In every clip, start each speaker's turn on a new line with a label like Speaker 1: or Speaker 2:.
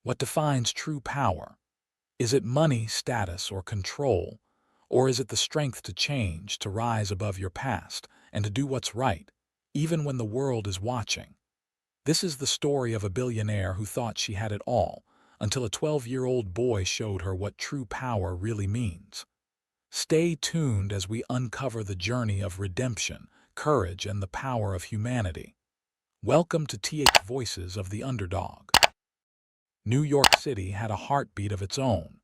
Speaker 1: What defines true power? Is it money, status, or control? Or is it the strength to change, to rise above your past, and to do what's right, even when the world is watching? This is the story of a billionaire who thought she had it all, until a 12-year-old boy showed her what true power really means. Stay tuned as we uncover the journey of redemption, courage, and the power of humanity. Welcome to TH Voices of the Underdog. New York City had a heartbeat of its own,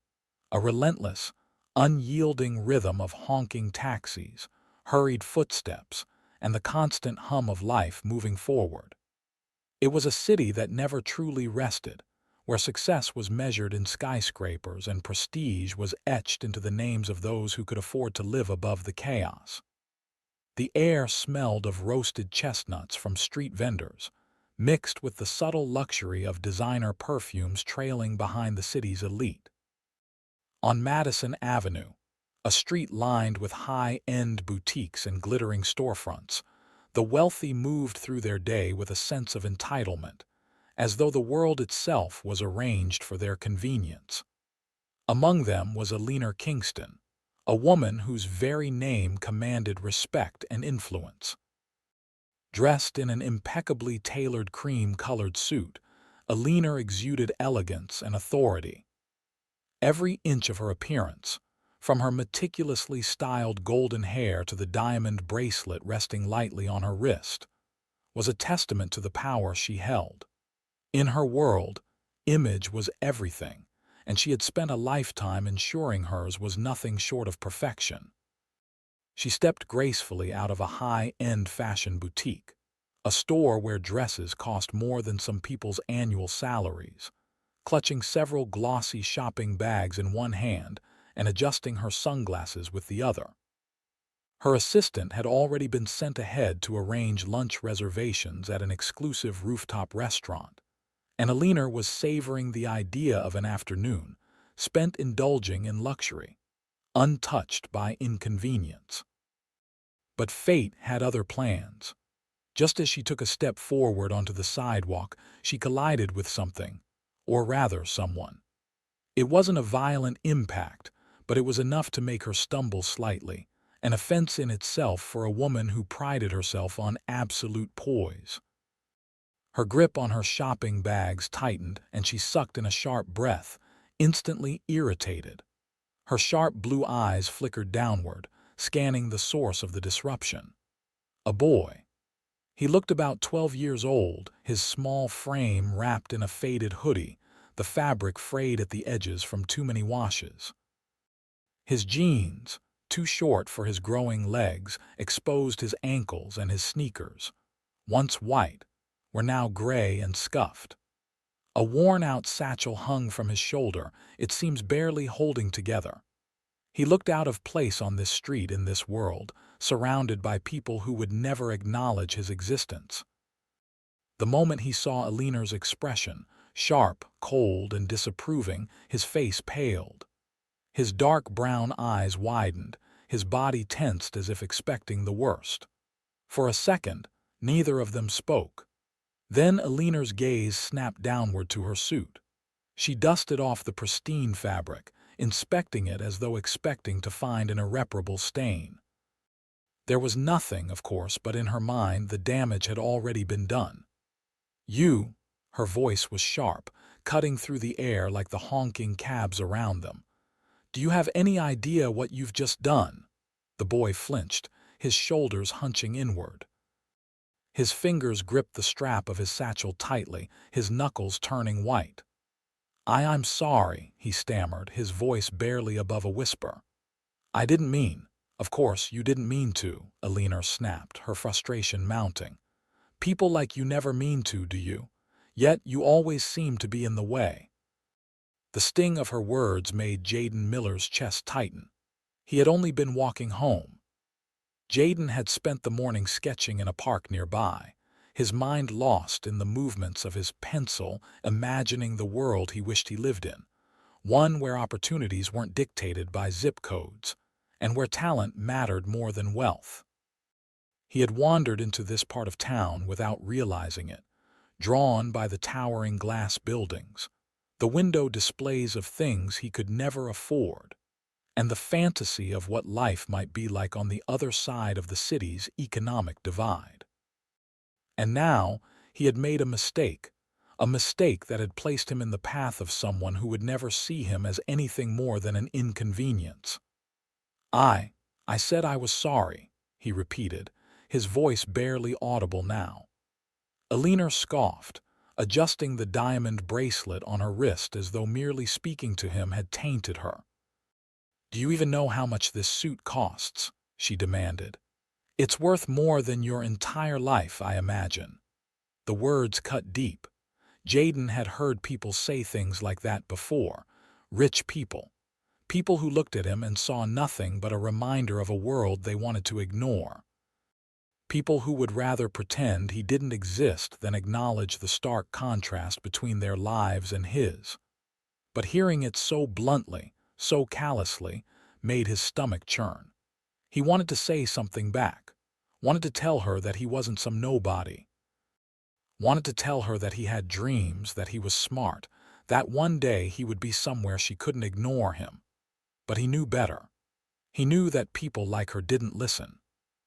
Speaker 1: a relentless, unyielding rhythm of honking taxis, hurried footsteps, and the constant hum of life moving forward. It was a city that never truly rested, where success was measured in skyscrapers and prestige was etched into the names of those who could afford to live above the chaos. The air smelled of roasted chestnuts from street vendors, mixed with the subtle luxury of designer perfumes trailing behind the city's elite. On Madison Avenue, a street lined with high-end boutiques and glittering storefronts, the wealthy moved through their day with a sense of entitlement, as though the world itself was arranged for their convenience. Among them was Alina Kingston, a woman whose very name commanded respect and influence. Dressed in an impeccably tailored cream-colored suit, Alina exuded elegance and authority. Every inch of her appearance, from her meticulously styled golden hair to the diamond bracelet resting lightly on her wrist, was a testament to the power she held. In her world, image was everything, and she had spent a lifetime ensuring hers was nothing short of perfection. She stepped gracefully out of a high-end fashion boutique, a store where dresses cost more than some people's annual salaries, clutching several glossy shopping bags in one hand and adjusting her sunglasses with the other. Her assistant had already been sent ahead to arrange lunch reservations at an exclusive rooftop restaurant, and Alina was savoring the idea of an afternoon spent indulging in luxury, untouched by inconvenience. But fate had other plans. Just as she took a step forward onto the sidewalk, she collided with something, or rather someone. It wasn't a violent impact, but it was enough to make her stumble slightly, an offense in itself for a woman who prided herself on absolute poise. Her grip on her shopping bags tightened, and she sucked in a sharp breath, instantly irritated. Her sharp blue eyes flickered downward, scanning the source of the disruption. A boy. He looked about 12 years old, his small frame wrapped in a faded hoodie, the fabric frayed at the edges from too many washes. His jeans, too short for his growing legs, exposed his ankles, and his sneakers, once white, were now gray and scuffed. A worn-out satchel hung from his shoulder, it seems barely holding together. He looked out of place on this street in this world, surrounded by people who would never acknowledge his existence. The moment he saw Alina's expression, sharp, cold, and disapproving, his face paled. His dark brown eyes widened, his body tensed as if expecting the worst. For a second, neither of them spoke. Then Alina's gaze snapped downward to her suit. She dusted off the pristine fabric, inspecting it as though expecting to find an irreparable stain. There was nothing, of course, but in her mind the damage had already been done. "You," her voice was sharp, cutting through the air like the honking cabs around them. "Do you have any idea what you've just done?" The boy flinched, his shoulders hunching inward. His fingers gripped the strap of his satchel tightly, his knuckles turning white. I'm sorry," he stammered, his voice barely above a whisper. "I didn't mean." "Of course you didn't mean to," Alina snapped, her frustration mounting. "People like you never mean to, do you? Yet you always seem to be in the way." The sting of her words made Jaden Miller's chest tighten. He had only been walking home. Jaden had spent the morning sketching in a park nearby, his mind lost in the movements of his pencil, imagining the world he wished he lived in, one where opportunities weren't dictated by zip codes, and where talent mattered more than wealth. He had wandered into this part of town without realizing it, drawn by the towering glass buildings, the window displays of things he could never afford, and the fantasy of what life might be like on the other side of the city's economic divide. And now he had made a mistake that had placed him in the path of someone who would never see him as anything more than an inconvenience. I, I said I was sorry, he repeated, his voice barely audible now. Alina scoffed, adjusting the diamond bracelet on her wrist as though merely speaking to him had tainted her. "Do you even know how much this suit costs?" she demanded. "It's worth more than your entire life, I imagine." The words cut deep. Jaden had heard people say things like that before. Rich people. People who looked at him and saw nothing but a reminder of a world they wanted to ignore. People who would rather pretend he didn't exist than acknowledge the stark contrast between their lives and his. But hearing it so bluntly, so callously, made his stomach churn. He wanted to say something back, wanted to tell her that he wasn't some nobody, wanted to tell her that he had dreams, that he was smart, that one day he would be somewhere she couldn't ignore him. But he knew better. He knew that people like her didn't listen.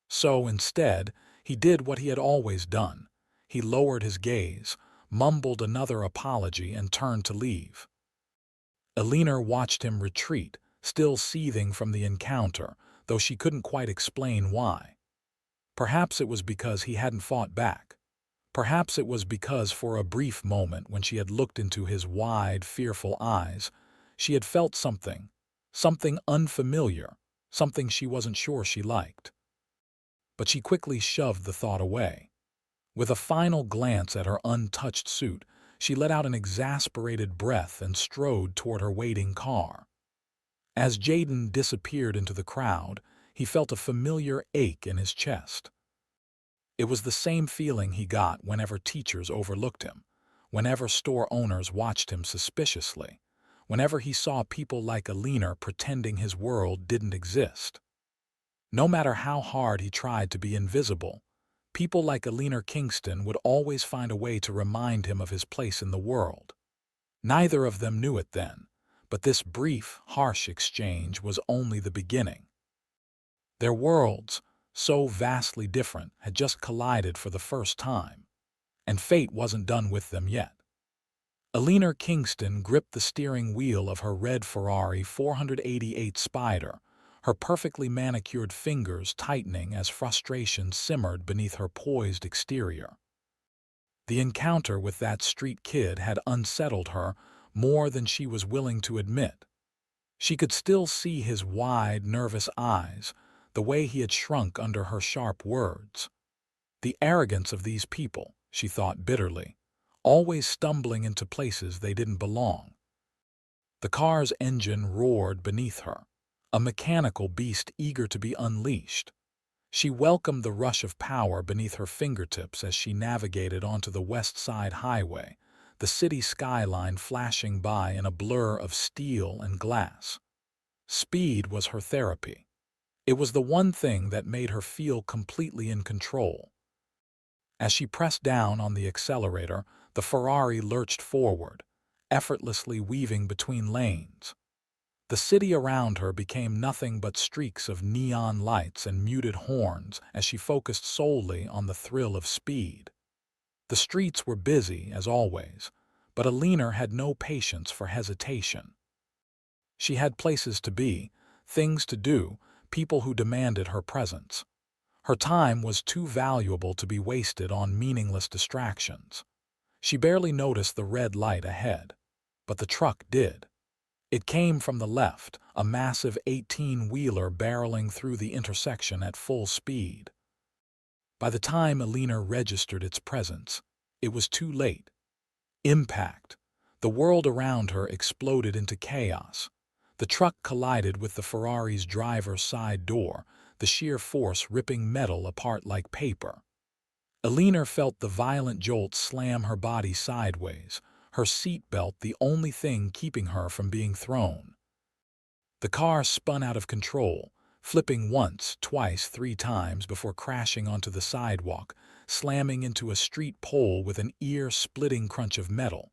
Speaker 1: So, instead, he did what he had always done. He lowered his gaze, mumbled another apology, and turned to leave. Alina watched him retreat, still seething from the encounter, though she couldn't quite explain why. Perhaps it was because he hadn't fought back. Perhaps it was because for a brief moment when she had looked into his wide, fearful eyes, she had felt something unfamiliar, something she wasn't sure she liked. But she quickly shoved the thought away. With a final glance at her untouched suit, she let out an exasperated breath and strode toward her waiting car. As Jaden disappeared into the crowd, he felt a familiar ache in his chest. It was the same feeling he got whenever teachers overlooked him, whenever store owners watched him suspiciously, whenever he saw people like Alina pretending his world didn't exist. No matter how hard he tried to be invisible, people like Alina Kingston would always find a way to remind him of his place in the world. Neither of them knew it then, but this brief, harsh exchange was only the beginning. Their worlds, so vastly different, had just collided for the first time, and fate wasn't done with them yet. Alina Kingston gripped the steering wheel of her red Ferrari 488 Spider, her perfectly manicured fingers tightening as frustration simmered beneath her poised exterior. The encounter with that street kid had unsettled her more than she was willing to admit. She could still see his wide, nervous eyes, the way he had shrunk under her sharp words. The arrogance of these people, she thought bitterly, always stumbling into places they didn't belong. The car's engine roared beneath her, a mechanical beast eager to be unleashed. She welcomed the rush of power beneath her fingertips as she navigated onto the West Side Highway, the city skyline flashing by in a blur of steel and glass. Speed was her therapy. It was the one thing that made her feel completely in control. As she pressed down on the accelerator, the Ferrari lurched forward, effortlessly weaving between lanes. The city around her became nothing but streaks of neon lights and muted horns as she focused solely on the thrill of speed. The streets were busy, as always, but Alina had no patience for hesitation. She had places to be, things to do, people who demanded her presence. Her time was too valuable to be wasted on meaningless distractions. She barely noticed the red light ahead, but the truck did. It came from the left, a massive 18-wheeler barreling through the intersection at full speed. By the time Alina registered its presence, it was too late. Impact. The world around her exploded into chaos. The truck collided with the Ferrari's driver's side door, the sheer force ripping metal apart like paper. Alina felt the violent jolt slam her body sideways, her seatbelt the only thing keeping her from being thrown. The car spun out of control, flipping once, twice, 3 times before crashing onto the sidewalk, slamming into a street pole with an ear-splitting crunch of metal.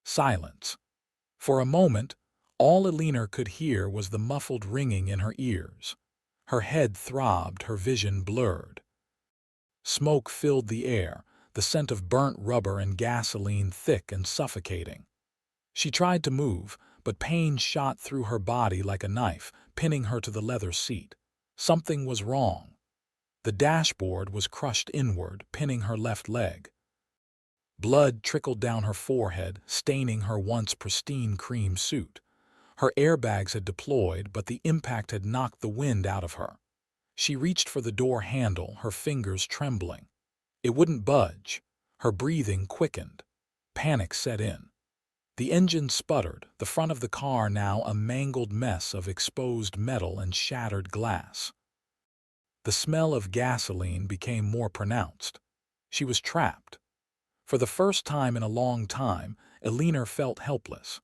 Speaker 1: Silence. For a moment, all Alina could hear was the muffled ringing in her ears. Her head throbbed, her vision blurred. Smoke filled the air, the scent of burnt rubber and gasoline thick and suffocating. She tried to move, but pain shot through her body like a knife, pinning her to the leather seat. Something was wrong. The dashboard was crushed inward, pinning her left leg. Blood trickled down her forehead, staining her once pristine cream suit. Her airbags had deployed, but the impact had knocked the wind out of her. She reached for the door handle, her fingers trembling. It wouldn't budge. Her breathing quickened. Panic set in. The engine sputtered, the front of the car now a mangled mess of exposed metal and shattered glass. The smell of gasoline became more pronounced. She was trapped. For the first time in a long time, Alina felt helpless.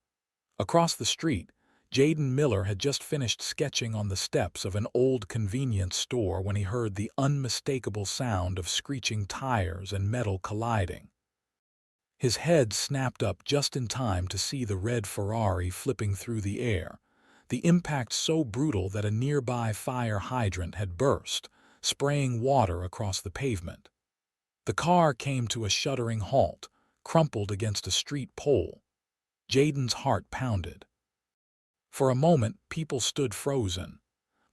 Speaker 1: Across the street, Jaden Miller had just finished sketching on the steps of an old convenience store when he heard the unmistakable sound of screeching tires and metal colliding. His head snapped up just in time to see the red Ferrari flipping through the air, the impact so brutal that a nearby fire hydrant had burst, spraying water across the pavement. The car came to a shuddering halt, crumpled against a street pole. Jaden's heart pounded. For a moment, people stood frozen.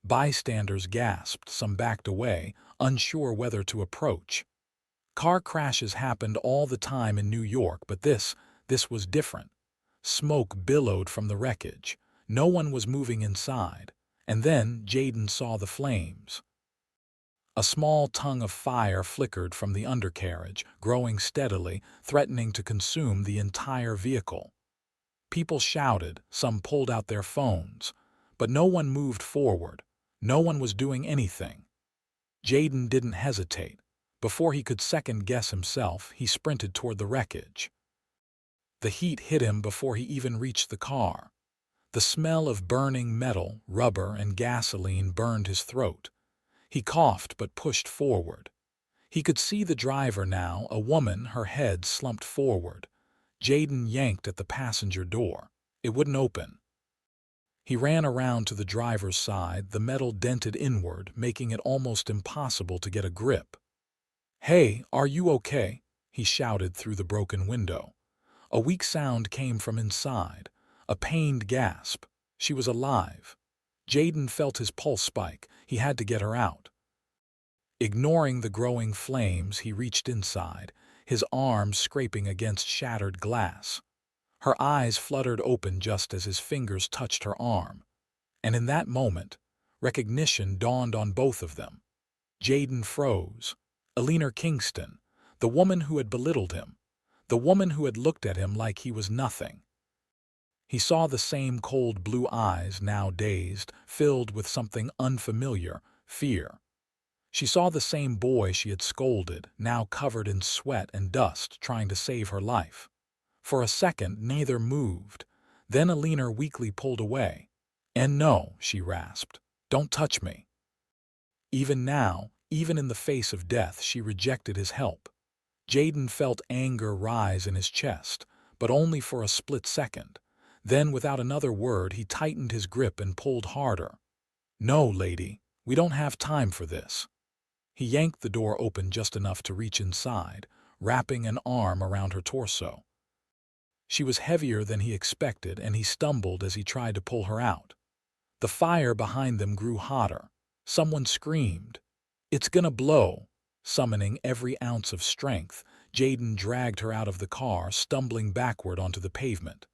Speaker 1: Bystanders gasped, some backed away, unsure whether to approach. Car crashes happened all the time in New York, but this was different. Smoke billowed from the wreckage. No one was moving inside. And then Jaden saw the flames. A small tongue of fire flickered from the undercarriage, growing steadily, threatening to consume the entire vehicle. People shouted, some pulled out their phones, but no one moved forward. No one was doing anything. Jaden didn't hesitate. Before he could second-guess himself, he sprinted toward the wreckage. The heat hit him before he even reached the car. The smell of burning metal, rubber, and gasoline burned his throat. He coughed but pushed forward. He could see the driver now, a woman, her head slumped forward. Jaden yanked at the passenger door. It wouldn't open. He ran around to the driver's side, the metal dented inward, making it almost impossible to get a grip. "Hey, are you okay?" he shouted through the broken window. A weak sound came from inside, a pained gasp. She was alive. Jaden felt his pulse spike. He had to get her out. Ignoring the growing flames, he reached inside, his arms scraping against shattered glass. Her eyes fluttered open just as his fingers touched her arm. And in that moment, recognition dawned on both of them. Jaden froze. Alina Kingston, the woman who had belittled him, the woman who had looked at him like he was nothing. He saw the same cold blue eyes, now dazed, filled with something unfamiliar, fear. She saw the same boy she had scolded, now covered in sweat and dust, trying to save her life. For a second, neither moved. Then Alina weakly pulled away. "And no," she rasped, "don't touch me." Even now, even in the face of death, she rejected his help. Jaden felt anger rise in his chest, but only for a split second. Then, without another word, he tightened his grip and pulled harder. "No, lady, we don't have time for this." He yanked the door open just enough to reach inside, wrapping an arm around her torso. She was heavier than he expected, and he stumbled as he tried to pull her out. The fire behind them grew hotter. Someone screamed, "It's gonna blow!" Summoning every ounce of strength, Jaden dragged her out of the car, stumbling backward onto the pavement.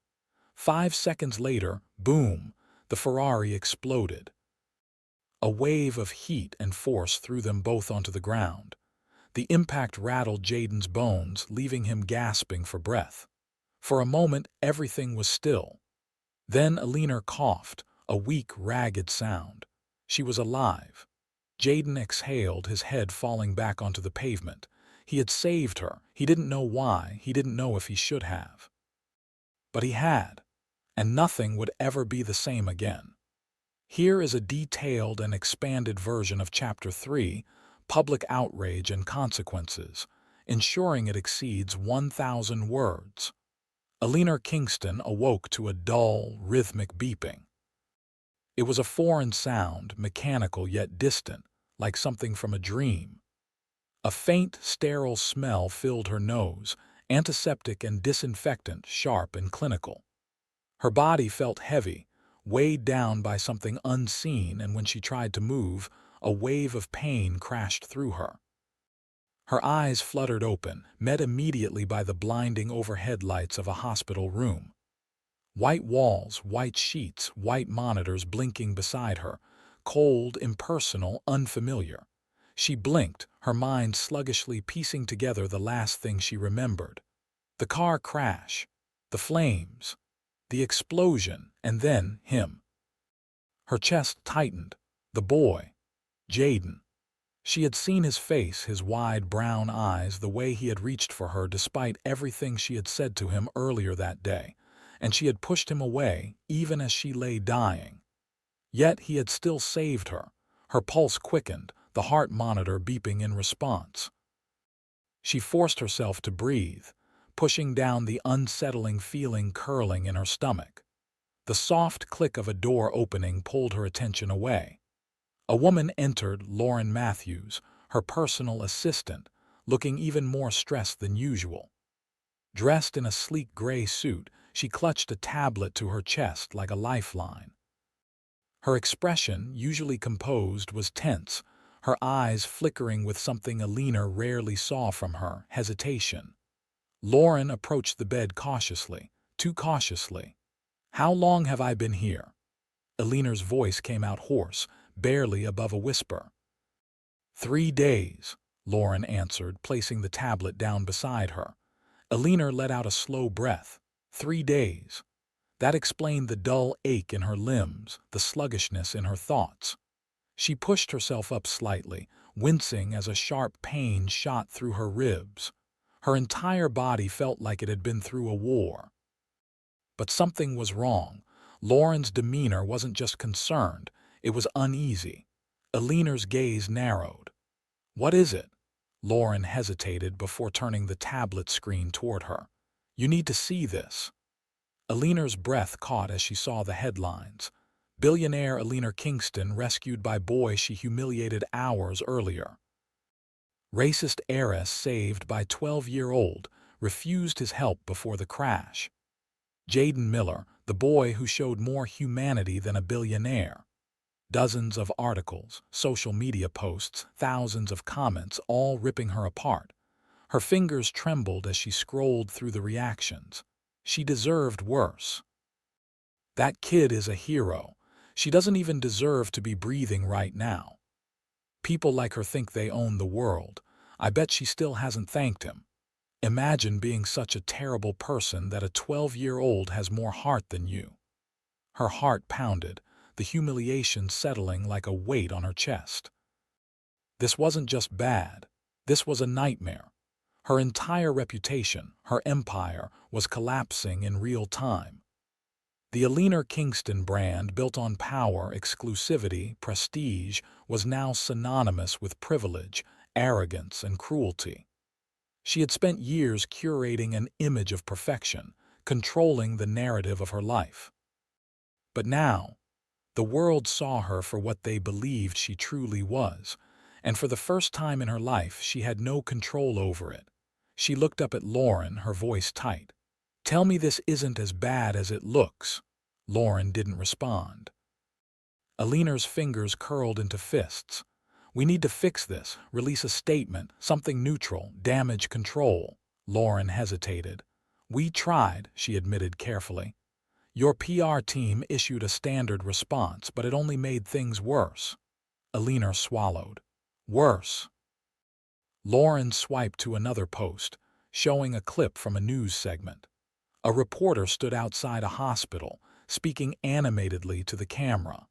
Speaker 1: 5 seconds later, boom, the Ferrari exploded. A wave of heat and force threw them both onto the ground. The impact rattled Jaden's bones, leaving him gasping for breath. For a moment, everything was still. Then Alina coughed, a weak, ragged sound. She was alive. Jaden exhaled, his head falling back onto the pavement. He had saved her. He didn't know why. He didn't know if he should have. But he had. And nothing would ever be the same again. Here is a detailed and expanded version of Chapter 3, Public Outrage and Consequences, ensuring it exceeds 1,000 words. Alina Kingston awoke to a dull, rhythmic beeping. It was a foreign sound, mechanical yet distant, like something from a dream. A faint, sterile smell filled her nose, antiseptic and disinfectant, sharp and clinical. Her body felt heavy, weighed down by something unseen, and when she tried to move, a wave of pain crashed through her. Her eyes fluttered open, met immediately by the blinding overhead lights of a hospital room. White walls, white sheets, white monitors blinking beside her, cold, impersonal, unfamiliar. She blinked, her mind sluggishly piecing together the last thing she remembered. The car crash, the flames, the explosion, and then him. Her chest tightened. The boy, Jaden. She had seen his face, his wide brown eyes, the way he had reached for her despite everything she had said to him earlier that day, and she had pushed him away even as she lay dying. Yet he had still saved her. Her pulse quickened, the heart monitor beeping in response. She forced herself to breathe, pushing down the unsettling feeling curling in her stomach. The soft click of a door opening pulled her attention away. A woman entered, Lauren Matthews, her personal assistant, looking even more stressed than usual. Dressed in a sleek gray suit, she clutched a tablet to her chest like a lifeline. Her expression, usually composed, was tense, her eyes flickering with something Alina rarely saw from her, hesitation. Lauren approached the bed cautiously, too cautiously. "How long have I been here?" Alina's voice came out hoarse, barely above a whisper. 3 days, Lauren answered, placing the tablet down beside her. Alina let out a slow breath. 3 days. That explained the dull ache in her limbs, the sluggishness in her thoughts. She pushed herself up slightly, wincing as a sharp pain shot through her ribs. Her entire body felt like it had been through a war. But something was wrong. Lauren's demeanor wasn't just concerned, it was uneasy. Alina's gaze narrowed. "What is it?" Lauren hesitated before turning the tablet screen toward her. "You need to see this." Alina's breath caught as she saw the headlines. Billionaire Alina Kingston rescued by boy she humiliated hours earlier. Racist heiress saved by 12-year-old, refused his help before the crash. Jaden Miller, the boy who showed more humanity than a billionaire. Dozens of articles, social media posts, thousands of comments, all ripping her apart. Her fingers trembled as she scrolled through the reactions. She deserved worse. "That kid is a hero. She doesn't even deserve to be breathing right now. People like her think they own the world. I bet she still hasn't thanked him. Imagine being such a terrible person that a 12-year-old has more heart than you." Her heart pounded, the humiliation settling like a weight on her chest. This wasn't just bad. This was a nightmare. Her entire reputation, her empire, was collapsing in real time. The Alina Kingston brand, built on power, exclusivity, prestige, was now synonymous with privilege, arrogance, and cruelty. She had spent years curating an image of perfection, controlling the narrative of her life. But now, the world saw her for what they believed she truly was, and for the first time in her life she had no control over it. She looked up at Lauren, her voice tight. "Tell me this isn't as bad as it looks." Lauren didn't respond. Alina's fingers curled into fists. "We need to fix this, release a statement, something neutral, damage control." Lauren hesitated. "We tried," she admitted carefully. "Your PR team issued a standard response, but it only made things worse." Alina swallowed. "Worse." Lauren swiped to another post, showing a clip from a news segment. A reporter stood outside a hospital, speaking animatedly to the camera.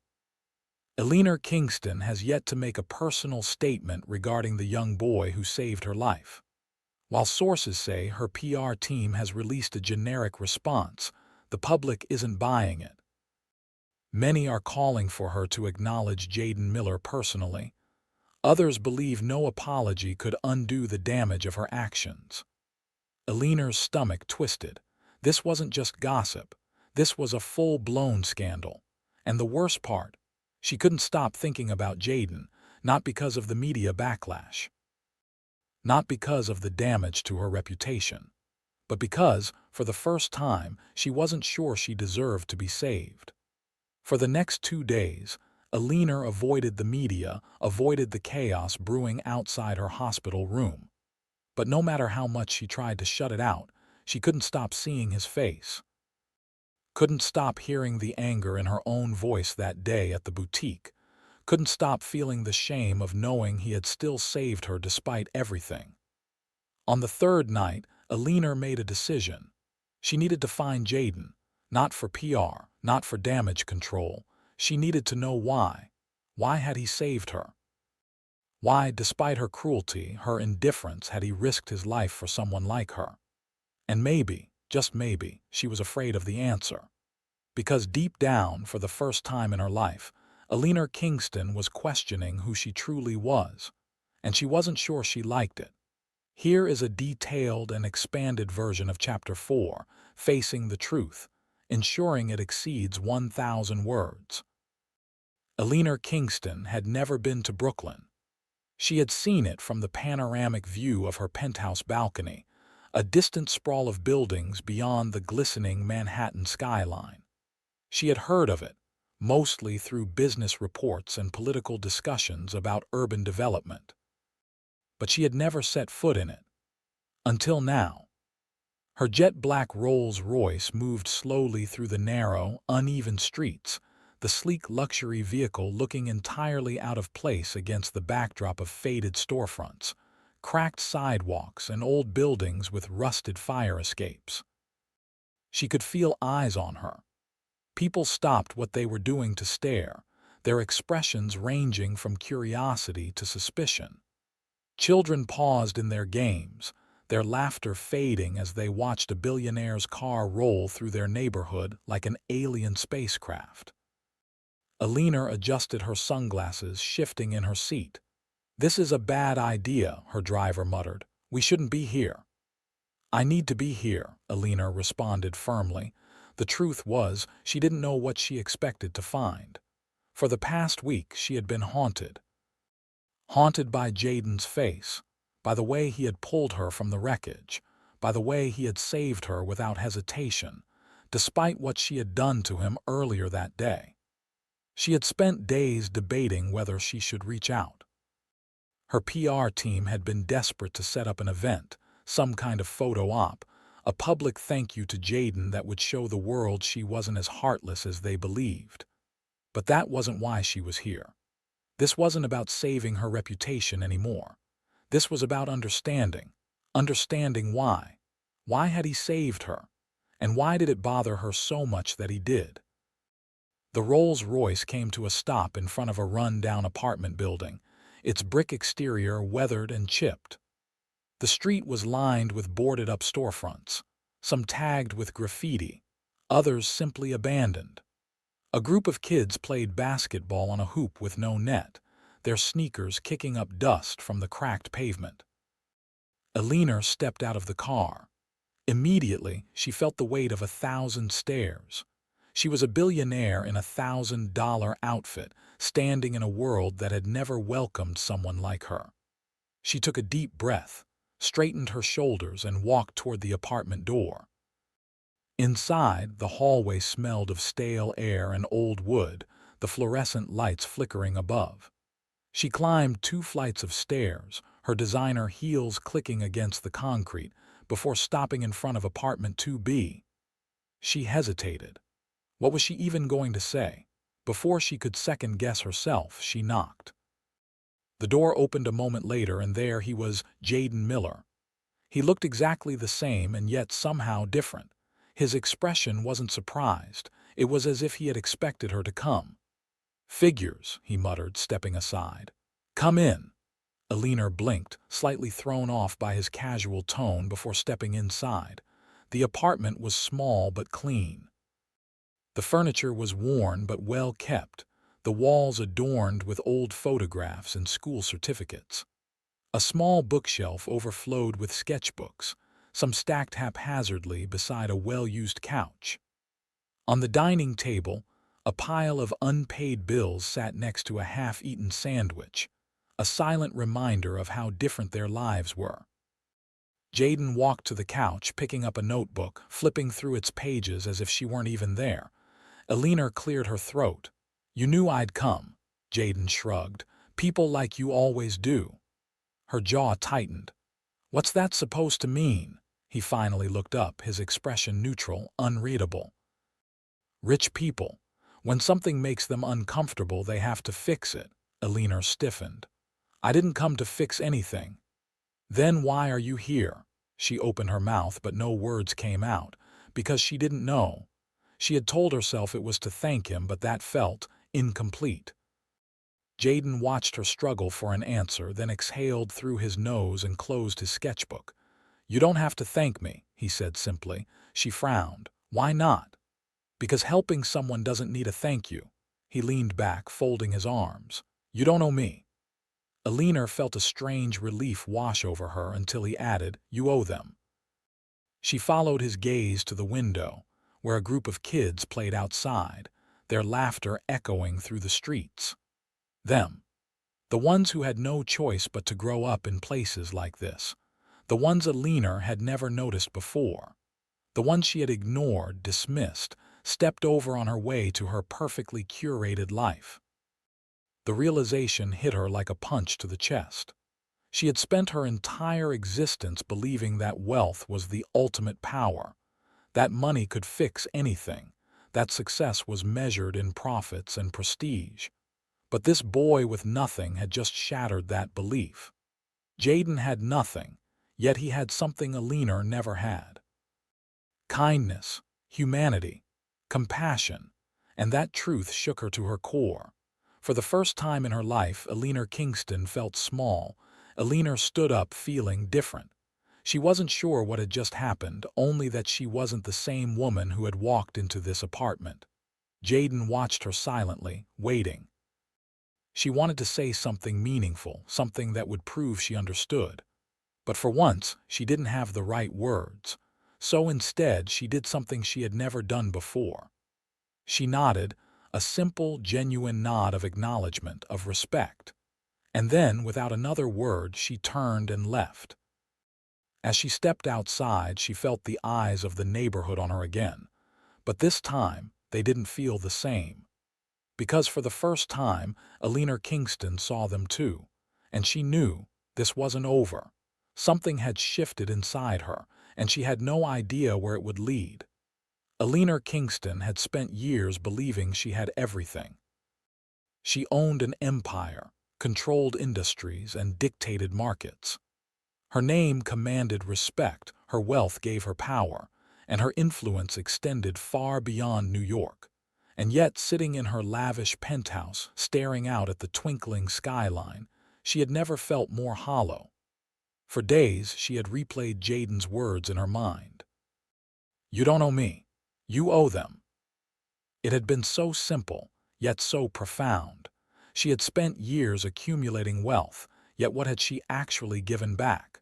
Speaker 1: "Alina Kingston has yet to make a personal statement regarding the young boy who saved her life. While sources say her PR team has released a generic response, the public isn't buying it. Many are calling for her to acknowledge Jaden Miller personally. Others believe no apology could undo the damage of her actions." Alina's stomach twisted. This wasn't just gossip. This was a full-blown scandal. And the worst part, she couldn't stop thinking about Jaden, not because of the media backlash, not because of the damage to her reputation, but because, for the first time, she wasn't sure she deserved to be saved. For the next 2 days, Alina avoided the media, avoided the chaos brewing outside her hospital room. But no matter how much she tried to shut it out, she couldn't stop seeing his face. Couldn't stop hearing the anger in her own voice that day at the boutique. Couldn't stop feeling the shame of knowing he had still saved her despite everything. On the third night, Alina made a decision. She needed to find Jaden, not for PR, not for damage control. She needed to know why. Why had he saved her? Why, despite her cruelty, her indifference, had he risked his life for someone like her? And maybe, just maybe, she was afraid of the answer. Because deep down, for the first time in her life, Alina Kingston was questioning who she truly was, and she wasn't sure she liked it. Here is a detailed and expanded version of Chapter 4, Facing the Truth, ensuring it exceeds 1,000 words. Alina Kingston had never been to Brooklyn. She had seen it from the panoramic view of her penthouse balcony, a distant sprawl of buildings beyond the glistening Manhattan skyline. She had heard of it, mostly through business reports and political discussions about urban development. But she had never set foot in it. Until now. Her jet-black Rolls-Royce moved slowly through the narrow, uneven streets, the sleek luxury vehicle looking entirely out of place against the backdrop of faded storefronts, cracked sidewalks, and old buildings with rusted fire escapes. She could feel eyes on her. People stopped what they were doing to stare, their expressions ranging from curiosity to suspicion. Children paused in their games, their laughter fading as they watched a billionaire's car roll through their neighborhood like an alien spacecraft. Alina adjusted her sunglasses, shifting in her seat. "This is a bad idea," her driver muttered. "We shouldn't be here." "I need to be here," Alina responded firmly. The truth was, she didn't know what she expected to find. For the past week, she had been haunted. Haunted by Jaden's face, by the way he had pulled her from the wreckage, by the way he had saved her without hesitation, despite what she had done to him earlier that day. She had spent days debating whether she should reach out. Her PR team had been desperate to set up an event, some kind of photo op, a public thank you to Jaden that would show the world she wasn't as heartless as they believed. But that wasn't why she was here. This wasn't about saving her reputation anymore. This was about understanding. Understanding why. Why had he saved her? And why did it bother her so much that he did? The Rolls-Royce came to a stop in front of a run-down apartment building, its brick exterior weathered and chipped. The street was lined with boarded-up storefronts, some tagged with graffiti, others simply abandoned. A group of kids played basketball on a hoop with no net, their sneakers kicking up dust from the cracked pavement. Alina stepped out of the car. Immediately, she felt the weight of 1,000 stares. She was a billionaire in a $1,000 outfit, standing in a world that had never welcomed someone like her. She took a deep breath, straightened her shoulders, and walked toward the apartment door. Inside, the hallway smelled of stale air and old wood, the fluorescent lights flickering above. She climbed 2 flights of stairs, her designer heels clicking against the concrete, before stopping in front of apartment 2B. She hesitated. What was she even going to say? Before she could second-guess herself, she knocked. The door opened a moment later, and there he was, Jaden Miller. He looked exactly the same and yet somehow different. His expression wasn't surprised. It was as if he had expected her to come. "Figures," he muttered, stepping aside. "Come in." Alina blinked, slightly thrown off by his casual tone before stepping inside. The apartment was small but clean. The furniture was worn but well kept, the walls adorned with old photographs and school certificates. A small bookshelf overflowed with sketchbooks, some stacked haphazardly beside a well-used couch. On the dining table, a pile of unpaid bills sat next to a half-eaten sandwich, a silent reminder of how different their lives were. Jaden walked to the couch, picking up a notebook, flipping through its pages as if she weren't even there. Alina cleared her throat. "You knew I'd come," Jaden shrugged. "People like you always do." Her jaw tightened. "What's that supposed to mean?" He finally looked up, his expression neutral, unreadable. "Rich people. When something makes them uncomfortable, they have to fix it." Alina stiffened. "I didn't come to fix anything." "Then why are you here?" She opened her mouth, but no words came out, because she didn't know. She had told herself it was to thank him, but that felt incomplete. Jaden watched her struggle for an answer, then exhaled through his nose and closed his sketchbook. "You don't have to thank me," he said simply. She frowned. "Why not?" "Because helping someone doesn't need a thank you." He leaned back, folding his arms. "You don't owe me." Alina felt a strange relief wash over her until he added, "You owe them." She followed his gaze to the window, where a group of kids played outside, their laughter echoing through the streets. Them. The ones who had no choice but to grow up in places like this. The ones Alina had never noticed before. The ones she had ignored, dismissed, stepped over on her way to her perfectly curated life. The realization hit her like a punch to the chest. She had spent her entire existence believing that wealth was the ultimate power, that money could fix anything, that success was measured in profits and prestige. But this boy with nothing had just shattered that belief. Jaden had nothing, yet he had something Alina never had. Kindness, humanity, compassion, and that truth shook her to her core. For the first time in her life, Alina Kingston felt small. Alina stood up feeling different. She wasn't sure what had just happened, only that she wasn't the same woman who had walked into this apartment. Jaden watched her silently, waiting. She wanted to say something meaningful, something that would prove she understood. But for once, she didn't have the right words. So instead, she did something she had never done before. She nodded, a simple, genuine nod of acknowledgement, of respect. And then, without another word, she turned and left. As she stepped outside, she felt the eyes of the neighborhood on her again. But this time, they didn't feel the same. Because for the first time, Alina Kingston saw them too. And she knew this wasn't over. Something had shifted inside her, and she had no idea where it would lead. Alina Kingston had spent years believing she had everything. She owned an empire, controlled industries, and dictated markets. Her name commanded respect, her wealth gave her power, and her influence extended far beyond New York. And yet, sitting in her lavish penthouse, staring out at the twinkling skyline, she had never felt more hollow. For days, she had replayed Jaden's words in her mind. "You don't owe me. You owe them." It had been so simple, yet so profound. She had spent years accumulating wealth, yet what had she actually given back?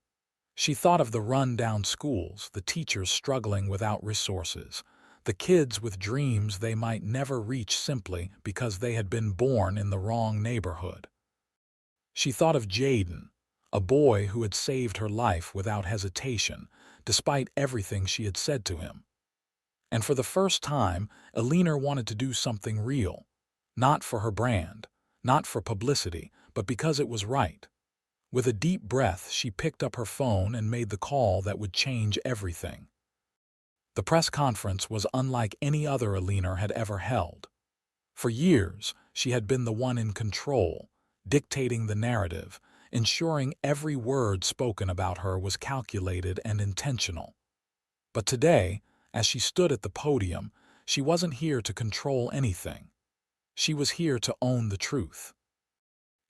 Speaker 1: She thought of the run-down schools, the teachers struggling without resources, the kids with dreams they might never reach simply because they had been born in the wrong neighborhood. She thought of Jaden, a boy who had saved her life without hesitation, despite everything she had said to him. And for the first time, Alina wanted to do something real. Not for her brand, not for publicity, but because it was right. With a deep breath, she picked up her phone and made the call that would change everything. The press conference was unlike any other Alina had ever held. For years, she had been the one in control, dictating the narrative, ensuring every word spoken about her was calculated and intentional. But today, as she stood at the podium, she wasn't here to control anything. She was here to own the truth.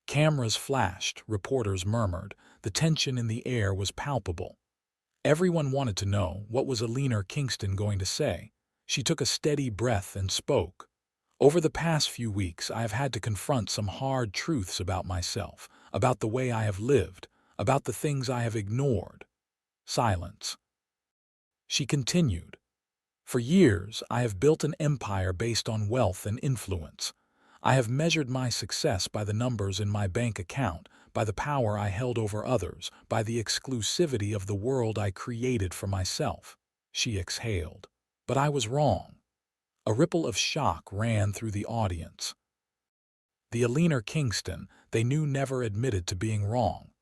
Speaker 1: Cameras flashed, reporters murmured, the tension in the air was palpable. Everyone wanted to know, what was Alina Kingston going to say? She took a steady breath and spoke. "Over the past few weeks, I have had to confront some hard truths about myself, about the way I have lived, about the things I have ignored." Silence. She continued, "For years, I have built an empire based on wealth and influence. I have measured my success by the numbers in my bank account, by the power I held over others, by the exclusivity of the world I created for myself." She exhaled. But I was wrong. A ripple of shock ran through the audience. The Billionaire Kingston they knew never admitted to being wrong.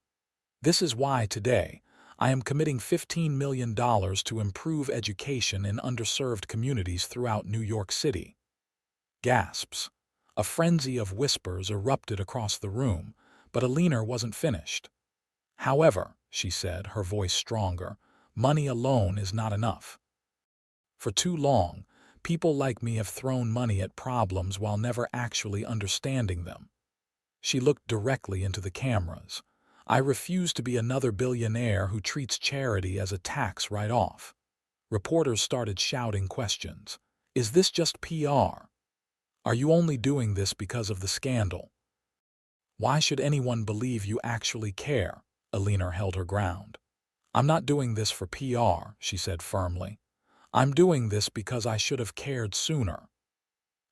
Speaker 1: This is why today, I am committing $15 million to improve education in underserved communities throughout New York City. Gasps. A frenzy of whispers erupted across the room, but Alina wasn't finished. "However," she said, her voice stronger, "money alone is not enough. For too long, people like me have thrown money at problems while never actually understanding them." She looked directly into the cameras. "I refuse to be another billionaire who treats charity as a tax write-off." Reporters started shouting questions. "Is this just PR? Are you only doing this because of the scandal? Why should anyone believe you actually care?" Alina held her ground. "I'm not doing this for PR," she said firmly. "I'm doing this because I should have cared sooner."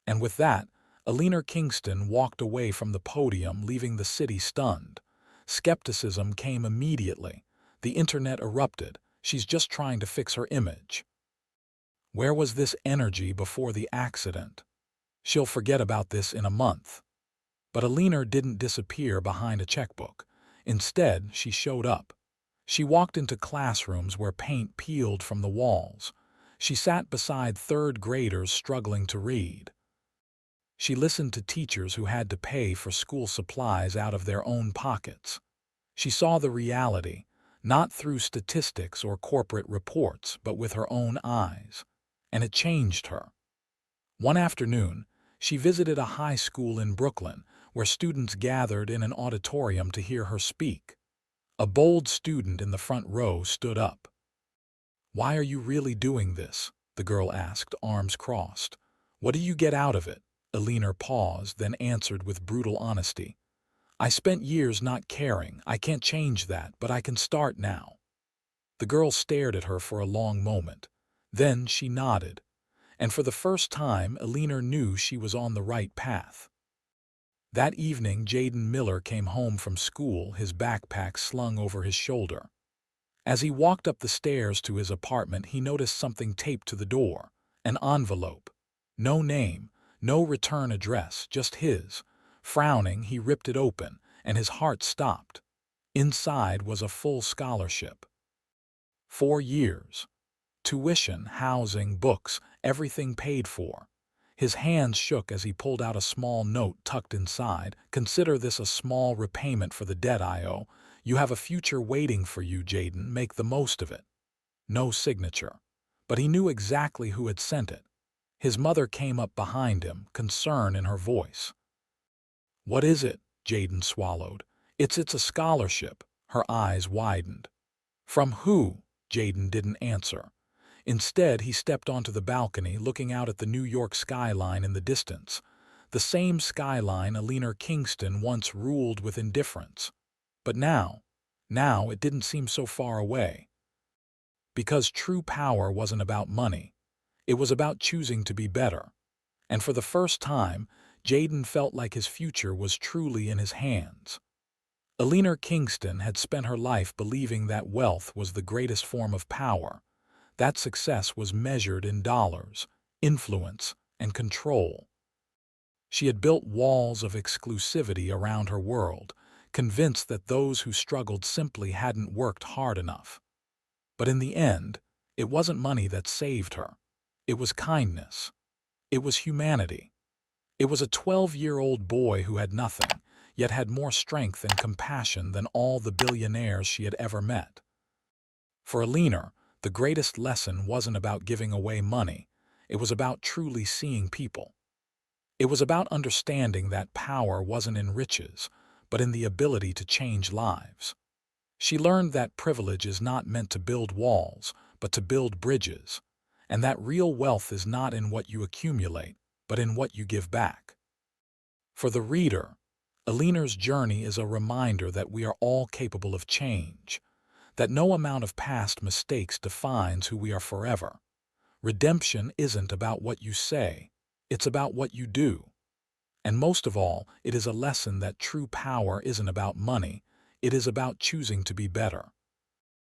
Speaker 1: And with that, Billionaire Kingston walked away from the podium, leaving the city stunned. Skepticism came immediately. The internet erupted. "She's just trying to fix her image. Where was this energy before the accident? She'll forget about this in a month." But Alina didn't disappear behind a checkbook. Instead, she showed up. She walked into classrooms where paint peeled from the walls. She sat beside third graders struggling to read. She listened to teachers who had to pay for school supplies out of their own pockets. She saw the reality, not through statistics or corporate reports, but with her own eyes. And it changed her. One afternoon, she visited a high school in Brooklyn, where students gathered in an auditorium to hear her speak. A bold student in the front row stood up. "Why are you really doing this?" the girl asked, arms crossed. "What do you get out of it?" Alina paused, then answered with brutal honesty. "I spent years not caring. I can't change that, but I can start now." The girl stared at her for a long moment. Then she nodded. And for the first time, Alina knew she was on the right path. That evening, Jaden Miller came home from school, his backpack slung over his shoulder. As he walked up the stairs to his apartment, he noticed something taped to the door. An envelope. No name, no return address, just his. Frowning, he ripped it open, and his heart stopped. Inside was a full scholarship. 4 years. Tuition, housing, books, everything paid for. His hands shook as he pulled out a small note tucked inside. "Consider this a small repayment for the debt I owe. You have a future waiting for you, Jaden. Make the most of it." No signature. But he knew exactly who had sent it. His mother came up behind him, concern in her voice. "What is it?" Jaden swallowed. It's a scholarship." Her eyes widened. "From who?" Jaden didn't answer. Instead, he stepped onto the balcony, looking out at the New York skyline in the distance. The same skyline Alina Kingston once ruled with indifference. But now it didn't seem so far away. Because true power wasn't about money. It was about choosing to be better. And for the first time, Jaden felt like his future was truly in his hands. Alina Kingston had spent her life believing that wealth was the greatest form of power. That success was measured in dollars, influence, and control. She had built walls of exclusivity around her world, convinced that those who struggled simply hadn't worked hard enough. But in the end, it wasn't money that saved her. It was kindness. It was humanity. It was a 12-year-old boy who had nothing, yet had more strength and compassion than all the billionaires she had ever met. For Alina, the greatest lesson wasn't about giving away money. It was about truly seeing people. It was about understanding that power wasn't in riches, but in the ability to change lives. She learned that privilege is not meant to build walls, but to build bridges, and that real wealth is not in what you accumulate, but in what you give back. For the reader, Alina's journey is a reminder that we are all capable of change, that no amount of past mistakes defines who we are forever. Redemption isn't about what you say, it's about what you do. And most of all, it is a lesson that true power isn't about money, it is about choosing to be better.